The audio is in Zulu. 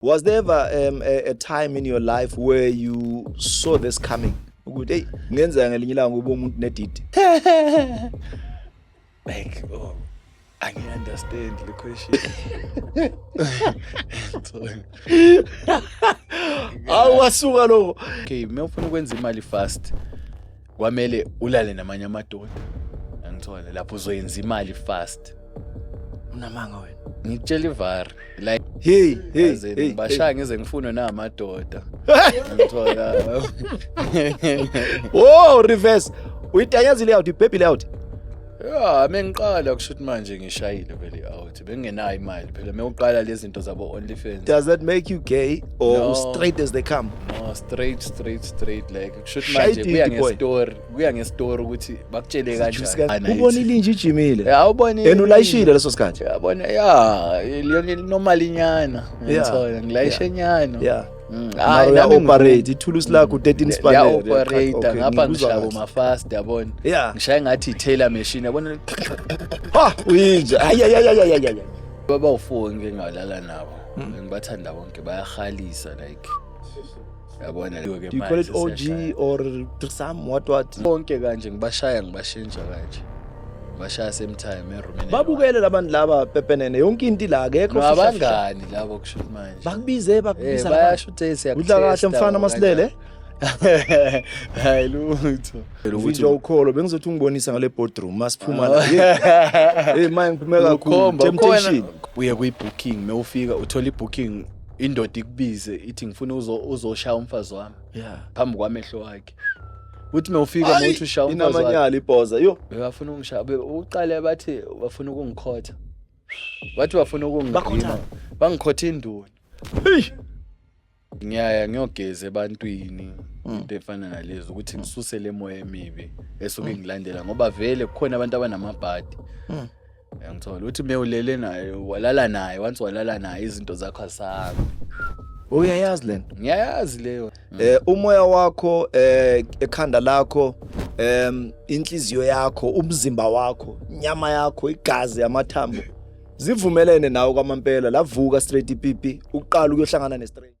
Was there ever a time in your life where you saw this coming? Ukuthi hey ngenzeka ngelinye ilanga ube umuntu nedidi. Like, oh, I can understand the question. Awasuka lokho. Okay, mewufuna ukwenza imali fast. Kwamele ulale namanye amadoda. Angithola lapho uzoyenza imali fast. Unamanga wena. Ngitshela ivari like hey bashaya ngize ngifune na amadoda. Angithola. Oh, reverse. Uyitanyazile out, ibhebhile out. Yeah, mengiqala kushuthi manje ngishayile vele out. Bengenayo imali phela mewuqala lezi zinto zabo OnlyFans. Does that make you gay or No. straight as they come? No, straight like kushuthi manje kuya ngestory ukuthi bakutshele kanjani. Ubonile inje ijimile. Yeah, ubonile. Yena ulayishile leso sikhathi. Yabona normal inyana. Ngithola ngilayishe nyana. Yeah. Hayi nami operate ithulusi lakho 13 span. Ya operator ngapha ngishaya ma fast yabona. Yeah. Ngishaya ngathi tailor machine yabona. Ha uyinje. Ay. Baba u4 ngeke ngalala nabo. Ngibathanda bonke bayahalisa like. Yabona Do you call it OG or some what? bonke kanje ngibashaya ngibashintsha kanje. Bashaya same time eroomini. Babukele labantu laba pepenene yonke into la akekho abangani labo kushuthi manje. bakubize bakubisa bayashuthe siyakutesta. udla kahle mfana masilele hayi lutho ukuthi ukholo bengizothi ungibonisa ngale boardroom masiphuma la hey manje ngiphume kakhulu temptation uye kwi-booking mewufika uthola i-booking indoda ikubize ithi ngifuna uzoshaya umfazi wami phambi kwamehlo wakhe uthi mewufika mawuthi ushaya umfazi wakhe inamanyala ibhoza yo bafuna ungishaya uqale bathi bafuna ukungikhotha bathi bafuna ukungigcina bangikhotha induni ngiyaya ngiyogeza ebantwini into efana nalezo ukuthi ngisuse le moya emibi esuke ngilandela ngoba vele kukhona abantu abanamabhadi ngithola uthi mewulele naye walala naye once walala naye izinto zakho asahambi uyayazi lento ngiyayazi leyo umoya wakho ekhanda lakho inhliziyo yakho umzimba wakho inyama yakho igazi amathambo zivumelene nawo kwamampela lavuka straight ipipi uqala ukuyohlangana ne straight